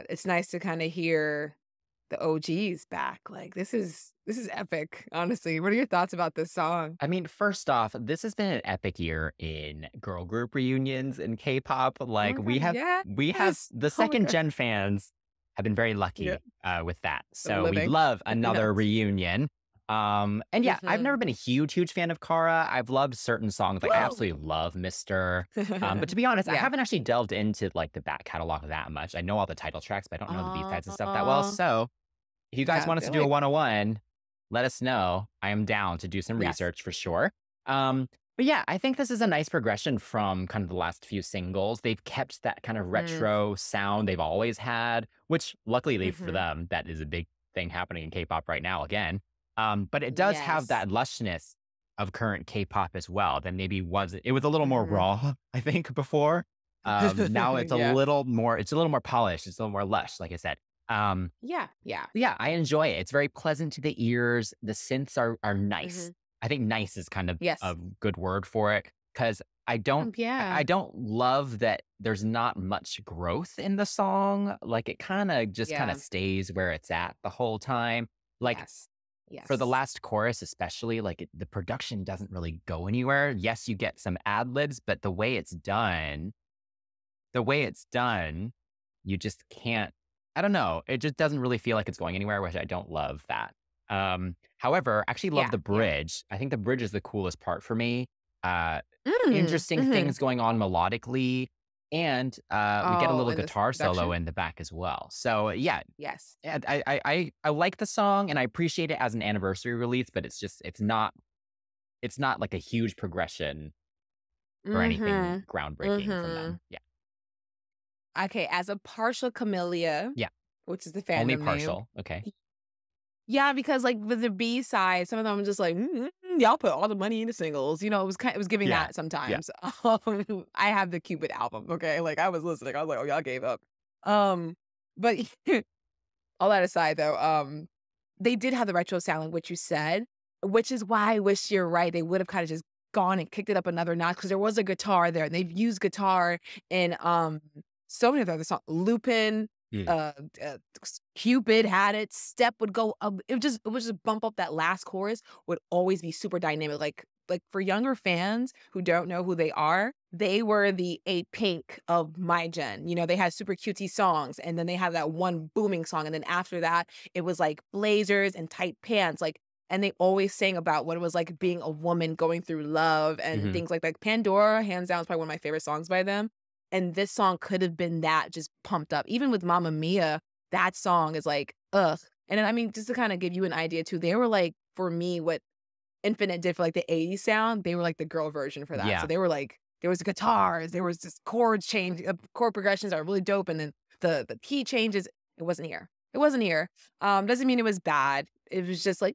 it's nice to kind of hear the OGs back. Like this is epic, honestly. What are your thoughts about this song? I mean, first off, this has been an epic year in girl group reunions in K-pop. Oh Like my God, we have yes. the Oh my second God. gen fans have been very Yeah. lucky with that. The So we living. love another Yes. reunion. And yeah, I've never Mhm. been a huge fan of Kara. I've loved certain songs. Like I Woo! absolutely love Mister. But to be honest, I Yeah. haven't actually delved into like the back catalog that much. I know all the title tracks, but I don't know the B-sides and stuff that well. Uh, So if you guys yeah, want us they're to do a like 101, let us know. I am down to do some yes. research for sure. But yeah, I think this is a nice progression from kind of the last few singles. They've kept that kind of Mm. retro sound they've always had, which luckily for Mhm. them, that is a big thing happening in K-pop right now again. But it does have Yes. that lushness of current K-pop as well. That maybe it was a little more Mhm. raw, I think, before. Now it's a Yeah. little more polished. It's a little more lush, like I said. Yeah. Yeah. Yeah, I enjoy it. It's very pleasant to the ears. The synths are nice. Mhm. I think nice is kind of Yes. a good word for it because I don't Yeah. love that there's not much growth in the song. Like it kind of just kind Yeah. of stays where it's at the whole time. Like Yes. for the Yes. last chorus especially, like the production doesn't really go anywhere. Yes, you get some ad libs, but the way it's done, you just can't. I don't know. It just doesn't really feel like it's going anywhere, which I don't love that. However, I actually love Yeah. the Yeah. bridge. I think the bridge is the coolest part for me. Mm. Interesting Mhm. things going on melodically, and we get a Oh, little and this guitar solo production? in the back as well. So yeah, Yes. I like the song and I appreciate it as an anniversary release, but it's not like a huge progression or anything Mhm. groundbreaking from Mhm. them. Yeah, Okay, as a partial camellia, yeah, which is the only fandom name. partial. Okay. Yeah, because like with the B side, some of them were just like, y'all put all the money into singles. You know, it was giving Yeah, that yeah. sometimes. I have the Cupid album. Okay, like I was listening. I was like, oh, y'all gave up. But all that aside, though, they did have the retro sound, like what you said, which is why I wish you're right. They would have kind of just gone and kicked it up another notch because there was a guitar there, and they've used guitar in so many of the other songs. Lupin, Mm. Cupid had it. Step would go up. It would just bump up. That last chorus would always be super dynamic. Like for younger fans who don't know who they are, they were the 8 Pink of my gen. You know, they had super cutesy songs, and then they had that one booming song, and then after that, it was like blazers and tight pants. Like, and they always sang about what it was like being a woman going through love and Mhm. things like Pandora, hands down, is probably one of my favorite songs by them. And this song could have been that just pumped up. Even with Mamma Mia, that song is like, ugh. And then, I mean, just to kind of give you an idea too, they were like, for me, what Infinite did for like the 80s sound, they were like the girl version for that. Yeah. So they were like, there was guitars, there was just chord progressions that are really dope. And then the key changes, it wasn't here. It wasn't here. Doesn't mean it was bad. It was just like,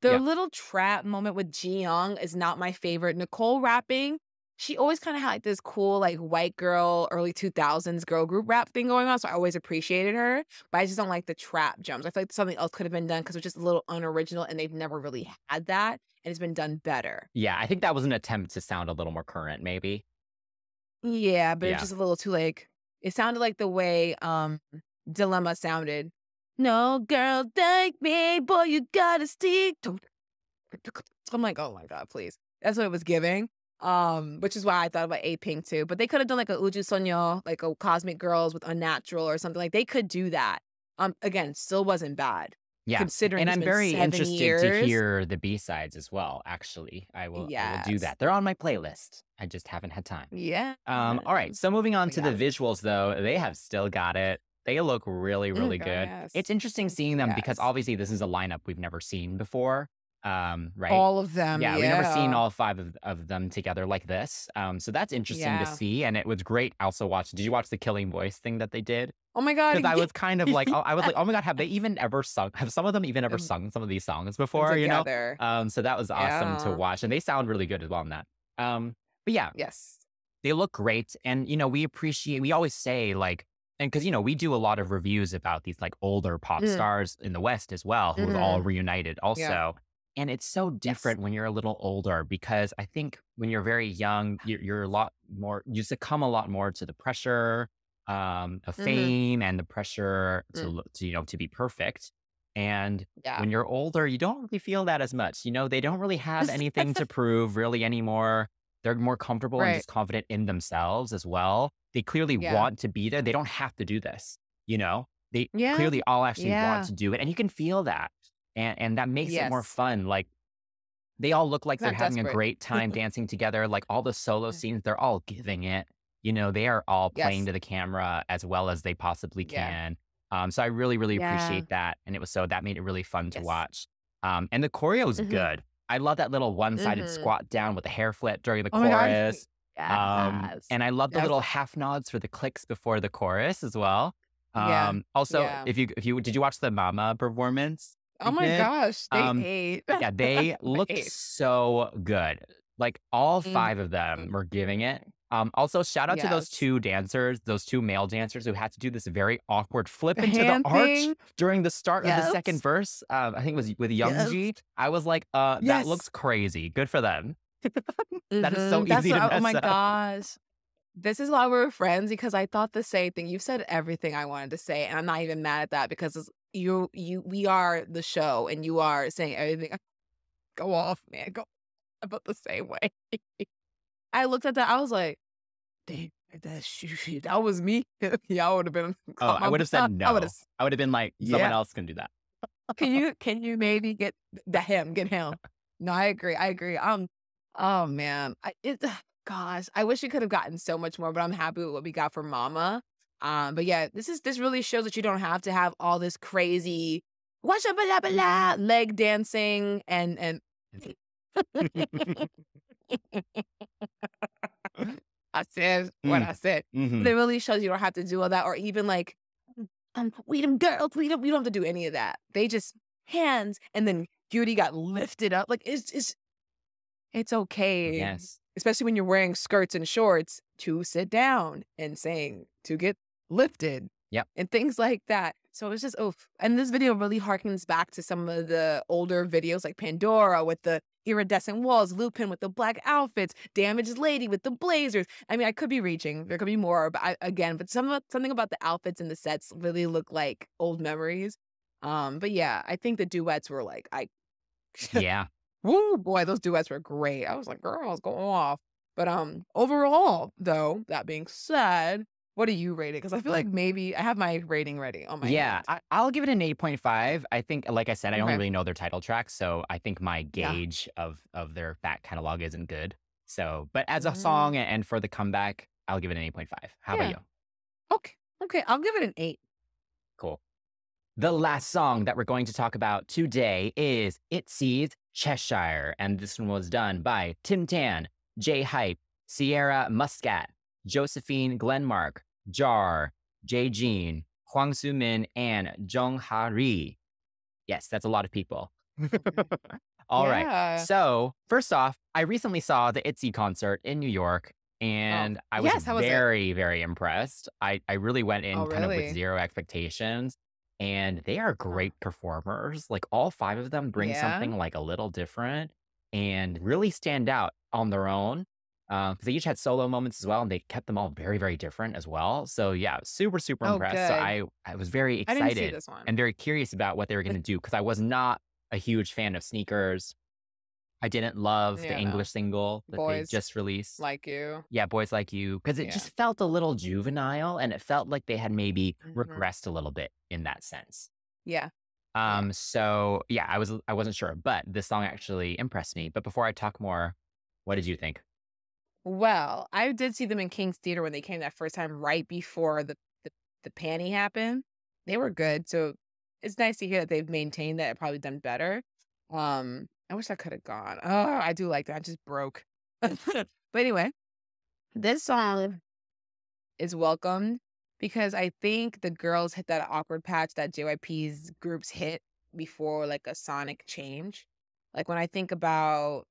the Yeah. little trap moment with Jiyoung is not my favorite. Nicole rapping, she always kind of had like this cool like white girl early 2000s girl group rap thing going on, so I always appreciated her, but I just don't like the trap jumps. I feel like something else could have been done because it's just a little unoriginal, and they've never really had that, and it's been done better. Yeah, I think that was an attempt to sound a little more current, maybe. Yeah, but Yeah. it's just a little too like, it sounded like the way Dilemma sounded. No girl like me, boy, you gotta stick. I'm like, oh my God, please. That's what it was giving. Which is why I thought about 8 Pink too. But they could have done like a Uju Sonyo, like a Cosmic Girls with Unnatural or something. Like they could do that. Again, still wasn't bad. Yeah. Considering And it's I'm been very 7 interested to years. hear the B-sides as well, actually. I will do Yes. that. They're on my playlist. I just haven't had time. Yeah. All right. So moving on We to the got it. visuals, though, they have still got it. They look really, really good. Yes. It's interesting seeing them because Yes. obviously this is a lineup we've never seen before. Right? All of them. Yeah, we've never seen all 5 of them together like this. So that's interesting to Yeah. see. And it was great. I also watched, did you watch the Killing Voice thing that they did? Oh my God. Because I was kind of like, I was like, oh my God, have some of them even ever Um, sung some of these songs before, you know? Together. So that was awesome to Yeah. watch. And they sound really good as well in that. But yeah, Yes. they look great. And, you know, we always say like, and because, you know, we do a lot of reviews about these like older pop stars in the West as well, who have all reunited also. And it's so different when you're a little older, because I think when you're very young, you're a lot more, you succumb a lot more to the pressure. of Mhm. fame and the pressure Mm. to be perfect. And Yeah. when you're older, you don't really feel that as much. They don't really have anything to prove really anymore. They're more comfortable and Right. just confident in themselves as well. They clearly Yeah. want to be there. They don't have to do this, you know? They Yeah. clearly all actually want Yeah. to do it. And you can feel that. And that makes it more Yes. fun. Like they all look like It's they're not having a desperate. great time dancing together. Like all the solo Yeah. scenes, they're all giving it. They are all playing Yes. to the camera as well as they possibly Yeah. can. So I really, really Yeah. appreciate that. And that made it really fun to Yes. watch. And the choreo is Mhm. good. I love that little one-sided Mhm. squat down with a hair flip during the Oh my God. chorus. Yes. And I love the Yes. little half nods for the clicks before the chorus as well. Yeah. Also, Yeah. if you did you watch the Mama performance? Oh We my did. gosh. They Um, ate. yeah, they They looked ate. so good. Like all Mhm. 5 of them were giving it. Also, shout out to those Yes. 2 dancers, those 2 male dancers who had to do this very awkward flip The into the hand arch thing. during the start of the second Yes. verse. I think it was with Yes. Youngji. I was like, that Yes. looks crazy. Good for them. That is so That's easy to what oh mess my up. gosh. This is why we're friends, because I thought the same thing. You've said everything I wanted to say, and I'm not even mad at that because we are the show, and you are saying everything. Go off, man. Go about the same way. I looked at that. I was like, "Dang, that was me." Yeah, I would have been Oh, caught I my. would have said I would no. have. I would have been like, someone Yeah. else can do that. Can you maybe get him? Get him. No, I agree. I agree. Oh man, gosh, I wish we could have gotten so much more, but I'm happy with what we got from Mama. But yeah, this really shows that you don't have to have all this crazy what's up blah blah leg dancing and I said what I said. Mhm. It really shows you don't have to do all that, or even like we them girls, we don't have to do any of that. They just hands, and then Beauty got lifted up. Like it's okay, Yes. especially when you're wearing skirts and shorts, to sit down and saying to get lifted. Yep. And things like that. So it's just oof. And this video really harkens back to some of the older videos like Pandora with the iridescent walls, Lupin with the black outfits, Damaged Lady with the blazers. I mean, I could be reaching. There could be more, but something about the outfits and the sets really look like old memories. But yeah, I think the duets were like Yeah. woo boy, those duets were great. I was like, girls, go off. But overall, though, that being said, what do you rate it? Because I feel like maybe I have my rating ready on my Yeah, hand. I'll give it an 8.5. I think, like I said, I only Okay. really know their title tracks, so I think my Yeah. gauge of their back catalog isn't good. So, but as a Mm, song and for the comeback, I'll give it an 8.5. How about yeah. you? Okay, I'll give it an 8. Cool. The last song that we're going to talk about today is ITZY's Cheshire, and this one was done by Tim Tan, Jay Hype, Sierra Muscat, Josephine Glenmark, Jar, Jay Jean, Hwang Soo Min, and Jonghyeon. Yes, that's a lot of people. All right. Yeah. So, first off, I recently saw the ITZY concert in New York, and I was yes, how was it? very, very impressed. I really went in Oh, kind of with really? 0 expectations, and they are great performers. Like all 5 of them bring Yeah. something like a little different and really stand out on their own. Because they each had solo moments as well, and they kept them all very, very different as well. So yeah, super, super Oh, impressed. So good. I was very I didn't see excited this one. and very curious about what they were going to do because I was not a huge fan of Sneakers. I didn't love the Yeah, no. English single that they Boys just released. like you. Yeah, Boys Like You, because it Yeah. just felt a little juvenile and it felt like they had maybe Mhm. regressed a little bit in that sense. Yeah. So yeah, I wasn't sure, but this song actually impressed me. But before I talk more, what did you think? Well, I did see them in King's Theater when they came that first time, right before the panty happened. They were good, so it's nice to hear that they've maintained that and probably done better. I wish I could have gone. Oh, I do like that. I just broke. But anyway, this song is welcomed because I think the girls hit that awkward patch that JYP's groups hit before like a sonic change. Like when I think about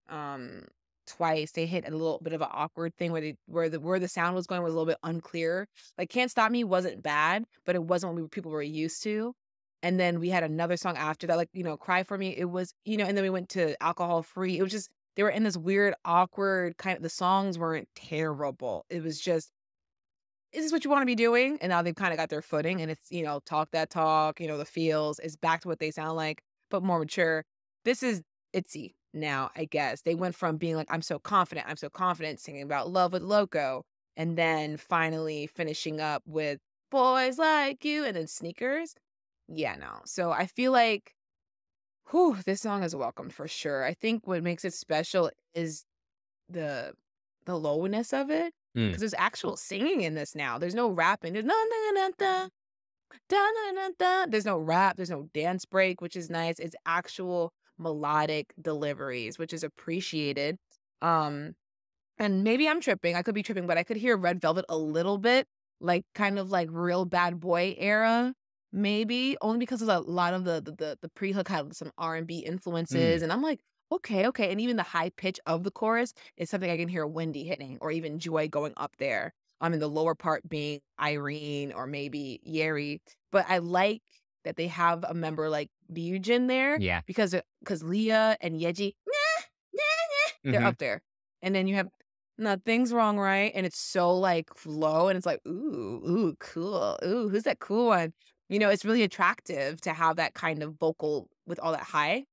Twice, they hit a little bit of an awkward thing where the sound was going was a little bit unclear. Like Can't Stop Me wasn't bad, but it wasn't what people were used to. And then we had another song after that, like, Cry For Me. It was, and then we went to Alcohol Free. It was just, they were in this weird, awkward kind of, the songs weren't terrible. It was just, is this what you want to be doing? And now they've kind of got their footing, and it's, talk that talk, the feels is back to what they sound like, but more mature. This is ITZY now, I guess. They went from being like, I'm so confident, singing about love with Loco, and then finally finishing up with Boys Like You, and then Sneakers. Yeah, no. So I feel like, this song is welcomed for sure. I think what makes it special is the lowness of it, because there's actual singing in this now. There's no rapping. There's there's no rap. There's no dance break, which is nice. It's actual melodic deliveries, which is appreciated. And maybe I'm tripping. I could be tripping, but I could hear Red Velvet a little bit, like kind of like real Bad Boy era, maybe, only because of a lot of the pre-hook had some R&B influences. And I'm like, okay. And even the high pitch of the chorus is something I can hear Wendy hitting, or even Joy going up there. In the lower part being Irene or maybe Yeri. But I like that they have a member like Byujin there. Yeah. Because Leah and Yeji, they're up there. And then you have Nothing's Wrong, right? And it's so like low, and it's like, ooh, cool. Ooh, who's that cool one? It's really attractive to have that kind of vocal with all that high.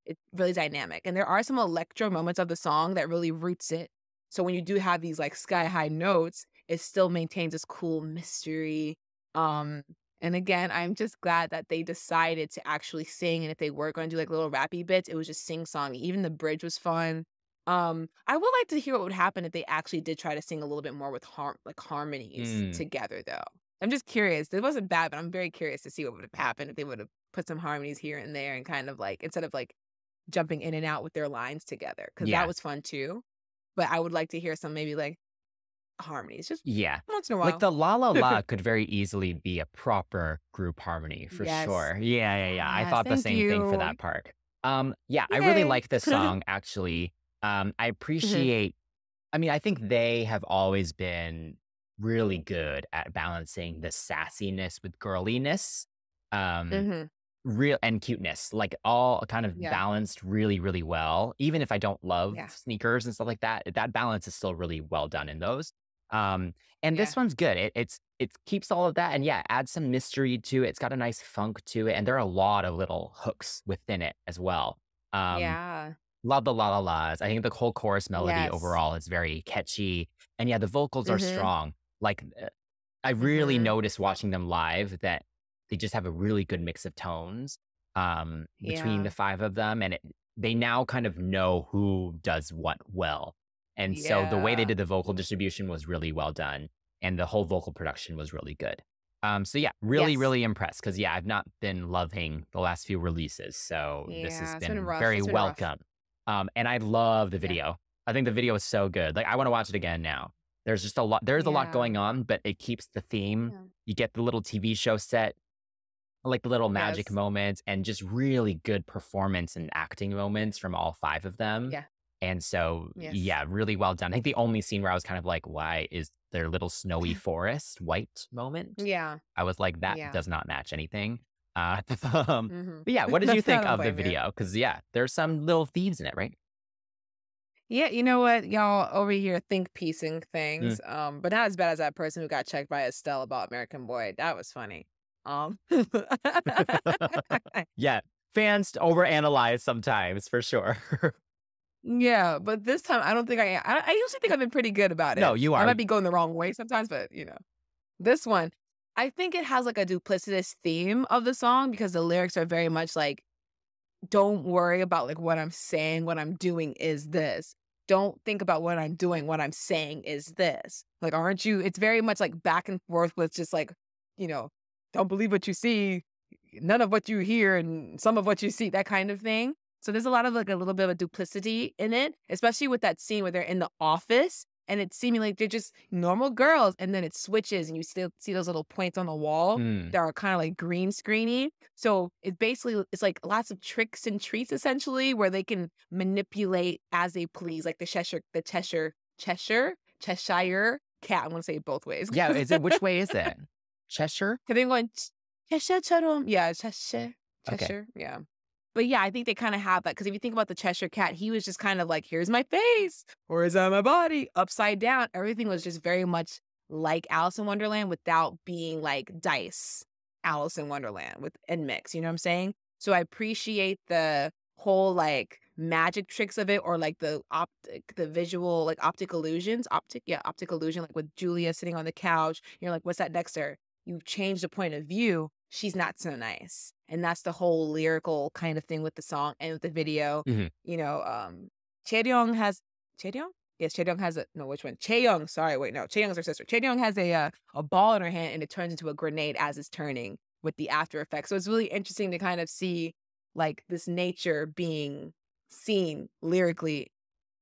It's really dynamic. And there are some electro moments of the song that really roots it. So when you do have these like sky high notes, it still maintains this cool mystery. And again, I'm just glad that they decided to actually sing. And if they were going to do like little rappy bits, it was just sing-song. Even the bridge was fun. I would like to hear what would happen if they actually did try to sing a little bit more with harmonies together, though. I'm just curious. It wasn't bad, but I'm very curious to see what would have happened if they would have put some harmonies here and there, and kind of like, instead of like jumping in and out with their lines together, because that was fun too. But I would like to hear some maybe like harmonies, just once in a while. Like the La La La could very easily be a proper group harmony for sure. Yeah. I thought the same thing for that part. I really like this song actually. I appreciate, I think they have always been really good at balancing the sassiness with girliness. Real and cuteness, like all kind of balanced really, really well. Even if I don't love Sneakers and stuff like that, that balance is still really well done in those. And this one's good. It keeps all of that, and adds some mystery to it. It's got a nice funk to it, and there are a lot of little hooks within it as well. Love the La La Las. I think the whole chorus melody overall is very catchy, and the vocals are strong. Like I really noticed watching them live that they just have a really good mix of tones between the five of them. And they now kind of know who does what well. And so the way they did the vocal distribution was really well done. And the whole vocal production was really good. Really impressed. Because, I've not been loving the last few releases. So this has been very welcome. And I love the video. I think the video is so good. Like, I want to watch it again now. There's just a lot. There's a lot going on, but it keeps the theme. You get the little TV show set, like the little magic moments, and just really good performance and acting moments from all five of them. And so, really well done. I think the only scene where I was kind of like, why is their little snowy forest white moment? I was like, that does not match anything. But what did you think of the video? Because, there's some little thieves in it, right? Yeah, you know what? Y'all over here think piecing things. But not as bad as that person who got checked by Estelle about American Boy. That was funny. Fans overanalyze sometimes, for sure. But this time I don't think I usually think I've been pretty good about it. No, you are. I might be going the wrong way sometimes, but this one, I think it has like a duplicitous theme of the song, because the lyrics are very much like, don't worry about like what I'm saying, what I'm doing is this. Don't think about what I'm doing, what I'm saying is this. Like, aren't you? It's very much like back and forth with just like, don't believe what you see, none of what you hear, and some of what you see, that kind of thing. So there's a lot of like a little bit of a duplicity in it, especially with that scene where they're in the office and it's seeming like they're just normal girls, and then it switches and you still see those little points on the wall that are kind of like green screeny. So it's like lots of tricks and treats essentially, where they can manipulate as they please, like the Cheshire cat. I'm gonna say it both ways. Which way is it? Cheshire? Because they're going Cheshire. Cheshire. Okay. Yeah. But I think they kind of have that, because if you think about the Cheshire cat, he was just kind of like, here's my face, or is that my body, upside down. Everything was just very much like Alice in Wonderland without being like Dice Alice in Wonderland and mix. You know what I'm saying? So I appreciate the whole like magic tricks of it, or like the visual, like optic illusion, like with Julia sitting on the couch. You're like, what's that next to her? You change the point of view. She's not so nice. And that's the whole lyrical kind of thing with the song and with the video. You know, Chaeyoung has Chaeyoung's her sister. Chaeyoung has a ball in her hand, and it turns into a grenade as it's turning with the after effects. So it's really interesting to kind of see like this nature being seen lyrically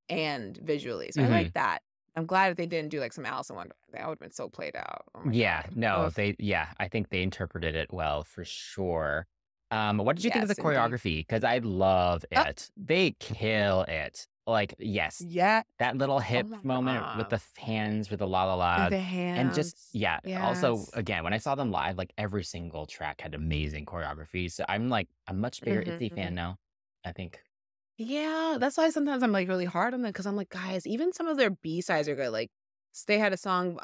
and visually. So I like that. I'm glad that they didn't do like some Alice in Wonderland. That would have been so played out. Oh my God. I think they interpreted it well for sure. What did you think of the choreography? Because I love it. They kill it. Like, yes. Yeah. That little hip moment with the hands, with the la la la. The hands. And just, also, again, when I saw them live, like every single track had amazing choreography. So I'm like a much bigger ITZY fan now, I think. Yeah, that's why sometimes I'm like really hard on them, because I'm like, guys, even some of their B-sides are good. Like, they had a song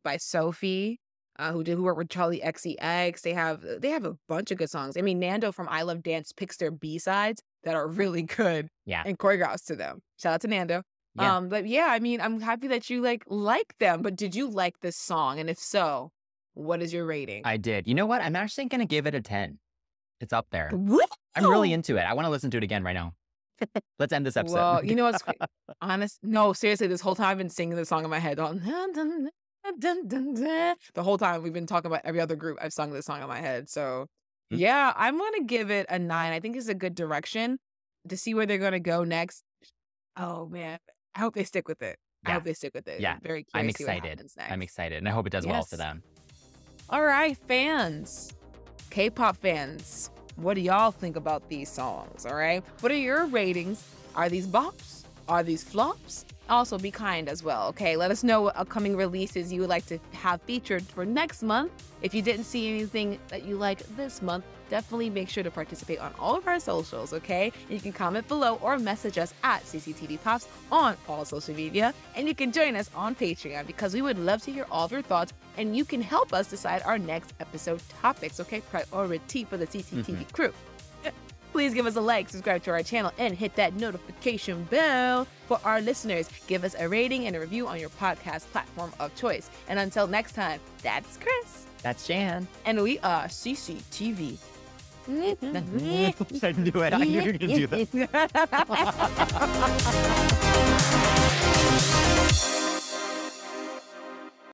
by Sophie, who worked with Charlie XCX. They have a bunch of good songs. I mean, Nando from I Love Dance picks their B-sides that are really good and choreographs to them. Shout out to Nando. Yeah. But yeah, I mean, I'm happy that you like them. But did you like this song? And if so, what is your rating? I did. You know what? I'm actually going to give it a 10. It's up there. What? I'm really into it. I want to listen to it again right now. Let's end this episode. Well, you know what's honest? No, seriously, this whole time I've been singing this song in my head. The whole time we've been talking about every other group, I've sung this song in my head. So yeah, I'm going to give it a 9. I think it's a good direction to see where they're going to go next. Oh man, I hope they stick with it. Yeah. I hope they stick with it. Yeah, I'm very curious. I'm to excited. see what happens next. I'm excited, and I hope it does well for them. All right, fans, K-pop fans, what do y'all think about these songs? All right, what are your ratings? Are these bops? Are these flops? Also, be kind as well, okay? Let us know what upcoming releases you would like to have featured for next month. If you didn't see anything that you like this month, definitely make sure to participate on all of our socials, okay? And you can comment below or message us at CCTV Pops on all social media. And you can join us on Patreon, because we would love to hear all of your thoughts, and you can help us decide our next episode topics, okay? Priority for the CCTV crew. Please give us a like, subscribe to our channel, and hit that notification bell. For our listeners, give us a rating and a review on your podcast platform of choice. And until next time, that's Chris. That's Jan. And we are CCTV. I knew it. I knew you were going to do that.